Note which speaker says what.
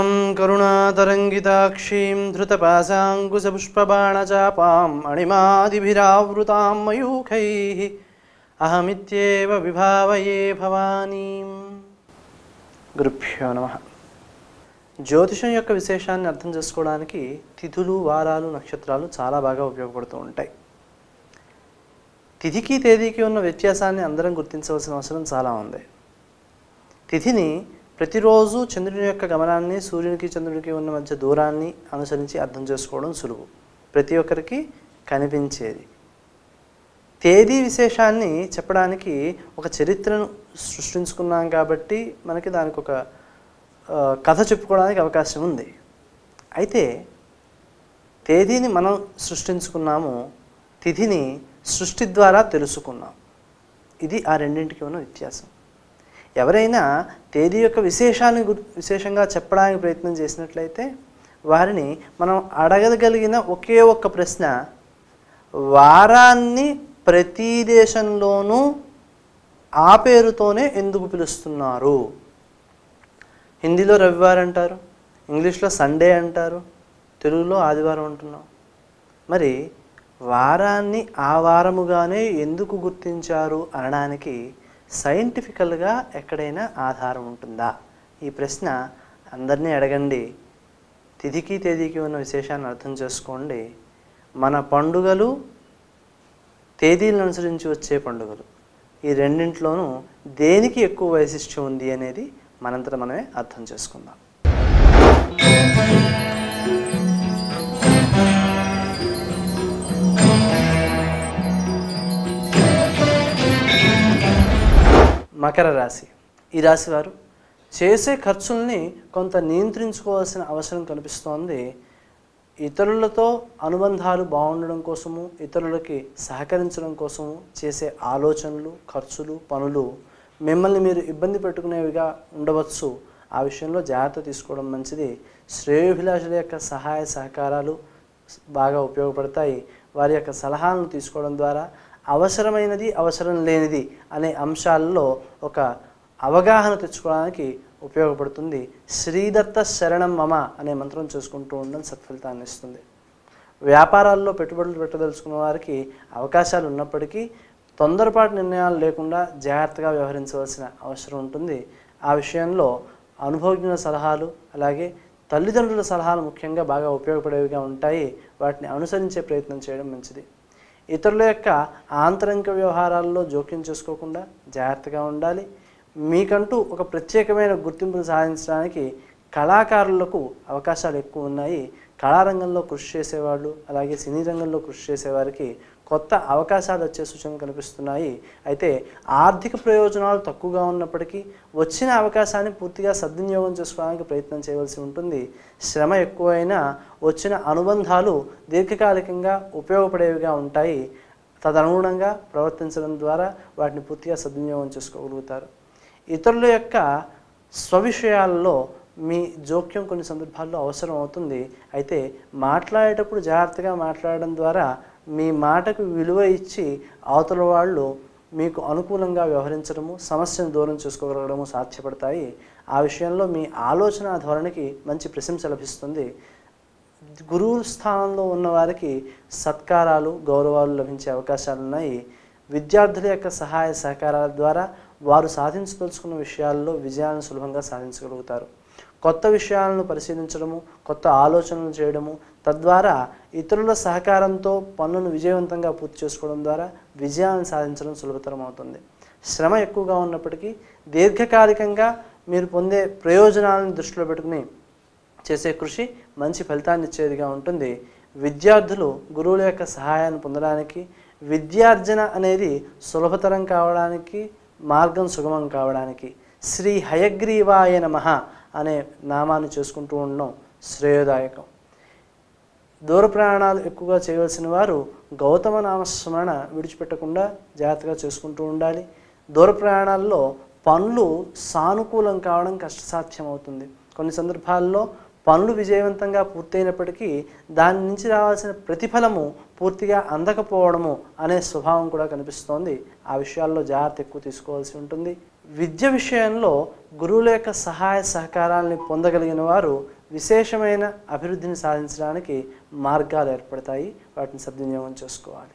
Speaker 1: కరుణాం కరుణాతరంగితాక్షీం ధృతపాశాంకుశపుష్పబాణచాపాం అణిమాదిభిరావృతాం మయూఖైః అహమిత్యేవ విభావయే భవానీం. గురుభ్యో నమః. జ్యోతిషం యొక్క విశేషాన్ని అర్థం చేసుకోవడానికి తిథులు, వారాలు, నక్షత్రాలు చాలా బాగా ఉపయోగపడుతూ ఉంటాయి. తిథికి తేదీకి ఉన్న వ్యత్యాసాన్ని అందరం గుర్తించవలసిన అవసరం చాలా ఉంది. తిథిని ప్రతిరోజు చంద్రుని యొక్క గమనాన్ని, సూర్యునికి చంద్రుడికి ఉన్న మధ్య దూరాన్ని అనుసరించి అర్థం చేసుకోవడం సులువు, ప్రతి ఒక్కరికి కనిపించేది. తేదీ విశేషాన్ని చెప్పడానికి ఒక చరిత్రను సృష్టించుకున్నాం కాబట్టి మనకి దానికి ఒక కథ చెప్పుకోవడానికి అవకాశం ఉంది. అయితే తేదీని మనం సృష్టించుకున్నాము, తిథిని సృష్టి ద్వారా తెలుసుకున్నాం. ఇది ఆ రెండింటికి ఉన్న వ్యత్యాసం. ఎవరైనా తేదీ యొక్క విశేషాన్ని విశేషంగా చెప్పడానికి ప్రయత్నం చేసినట్లయితే వారిని మనం అడగగలిగిన ఒకే ఒక్క ప్రశ్న, వారాన్ని ప్రతి దేశంలోనూ ఆ పేరుతోనే ఎందుకు పిలుస్తున్నారు? హిందీలో రవివారం అంటారు, ఇంగ్లీష్లో సండే అంటారు, తెలుగులో ఆదివారం అంటున్నాం. మరి వారాన్ని ఆ వారముగానే ఎందుకు గుర్తించారు అనడానికి సైంటిఫికల్గా ఎక్కడైనా ఆధారం ఉంటుందా? ఈ ప్రశ్న అందరినీ అడగండి. తిథికి తేదీకి ఉన్న విశేషాన్ని అర్థం చేసుకోండి. మన పండుగలు తేదీలను అనుసరించి వచ్చే పండుగలు, ఈ రెండింటిలోనూ దేనికి ఎక్కువ వైశిష్ట్యం ఉంది అనేది మనంతట మనమే అర్థం చేసుకుందాం. మకర రాశి. ఈ రాశి వారు చేసే ఖర్చుల్ని కొంత నియంత్రించుకోవాల్సిన అవసరం కనిపిస్తోంది. ఇతరులతో అనుబంధాలు బాగుండడం కోసము, ఇతరులకి సహకరించడం కోసము చేసే ఆలోచనలు, ఖర్చులు, పనులు మిమ్మల్ని మీరు ఇబ్బంది పెట్టుకునేవిగా ఉండవచ్చు. ఆ విషయంలో జాగ్రత్త తీసుకోవడం మంచిది. శ్రేయోభిలాషుల యొక్క సహాయ సహకారాలు బాగా ఉపయోగపడతాయి. వారి యొక్క సలహాలను తీసుకోవడం ద్వారా అవసరమైనది, అవసరం లేనిది అనే అంశాల్లో ఒక అవగాహన తెచ్చుకోవడానికి ఉపయోగపడుతుంది. శ్రీదత్త శరణం మమ అనే మంత్రం చేసుకుంటూ ఉండడం సత్ఫలితాన్ని ఇస్తుంది. వ్యాపారాల్లో పెట్టుబడులు పెట్టదలుచుకున్న వారికి అవకాశాలు ఉన్నప్పటికీ తొందరపాటు నిర్ణయాలు లేకుండా జాగ్రత్తగా వ్యవహరించవలసిన అవసరం ఉంటుంది. ఆ విషయంలో అనుభవజ్ఞుల సలహాలు, అలాగే తల్లిదండ్రుల సలహాలు ముఖ్యంగా బాగా ఉపయోగపడేవిగా ఉంటాయి. వాటిని అనుసరించే ప్రయత్నం చేయడం మంచిది. ఇతరుల యొక్క ఆంతరిక వ్యవహారాల్లో జోక్యం చేసుకోకుండా జాగ్రత్తగా ఉండాలి. మీకంటూ ఒక ప్రత్యేకమైన గుర్తింపును సాధించడానికి కళాకారులకు అవకాశాలు ఎక్కువ ఉన్నాయి. కళారంగంలో కృషి చేసేవాళ్ళు, అలాగే సినీ రంగంలో కృషి చేసేవారికి కొత్త అవకాశాలు వచ్చే సూచనలు కనిపిస్తున్నాయి. అయితే ఆర్థిక ప్రయోజనాలు తక్కువగా ఉన్నప్పటికీ వచ్చిన అవకాశాన్ని పూర్తిగా సద్వినియోగం చేసుకోవడానికి ప్రయత్నం చేయవలసి ఉంటుంది. శ్రమ ఎక్కువైనా వచ్చిన అనుబంధాలు దీర్ఘకాలికంగా ఉపయోగపడేవిగా ఉంటాయి. తదనుగుణంగా ప్రవర్తించడం ద్వారా వాటిని పూర్తిగా సద్వినియోగం చేసుకోగలుగుతారు. ఇతరుల యొక్క స్వవిషయాల్లో మీ జోక్యం కొన్ని సందర్భాల్లో అవసరం అవుతుంది. అయితే మాట్లాడేటప్పుడు జాగ్రత్తగా మాట్లాడడం ద్వారా మీ మాటకు విలువ ఇచ్చి అవతల వాళ్ళు మీకు అనుకూలంగా వ్యవహరించడము, సమస్యను దూరం చేసుకోగలగడము సాధ్యపడతాయి. ఆ విషయంలో మీ ఆలోచన ధోరణికి మంచి ప్రశంస లభిస్తుంది. గురువు స్థానంలో ఉన్నవారికి సత్కారాలు, గౌరవాలు లభించే అవకాశాలు ఉన్నాయి. విద్యార్థుల యొక్క సహాయ సహకారాల ద్వారా వారు సాధించదలుచుకున్న విషయాల్లో విజయాలను సులభంగా సాధించగలుగుతారు. కొత్త విషయాలను పరిశీలించడము, కొత్త ఆలోచనలు చేయడము, తద్వారా ఇతరుల సహకారంతో పనులను విజయవంతంగా పూర్తి చేసుకోవడం ద్వారా విజయాలను సాధించడం సులభతరం అవుతుంది. శ్రమ ఎక్కువగా ఉన్నప్పటికీ దీర్ఘకాలికంగా మీరు పొందే ప్రయోజనాలను దృష్టిలో పెట్టుకుని చేసే కృషి మంచి ఫలితాన్ని ఇచ్చేదిగా ఉంటుంది. విద్యార్థులు గురువుల యొక్క సహాయాన్ని పొందడానికి, విద్యార్జన అనేది సులభతరం కావడానికి, మార్గం సుగమం కావడానికి శ్రీ హయగ్రీవాయ నమః అనే నామాన్ని చేసుకుంటూ ఉండడం శ్రేయోదాయకం. దూర ప్రయాణాలు ఎక్కువగా చేయవలసిన వారు గౌతమ నామస్మరణ విడిచిపెట్టకుండా జాగ్రత్తగా చేసుకుంటూ ఉండాలి. దూర ప్రయాణాల్లో పనులు సానుకూలం కావడం కష్టసాధ్యం అవుతుంది. కొన్ని సందర్భాల్లో పనులు విజయవంతంగా పూర్తయినప్పటికీ దాని నుంచి రావాల్సిన ప్రతిఫలము పూర్తిగా అందకపోవడము అనే స్వభావం కూడా కనిపిస్తోంది. ఆ విషయాల్లో జాగ్రత్త ఎక్కువ తీసుకోవాల్సి ఉంటుంది. విద్య విషయంలో గురువుల యొక్క సహాయ సహకారాలని పొందగలిగిన వారు విశేషమైన అభివృద్ధిని సాధించడానికి మార్గాలు ఏర్పడతాయి. వాటిని సద్వినియోగం చేసుకోవాలి.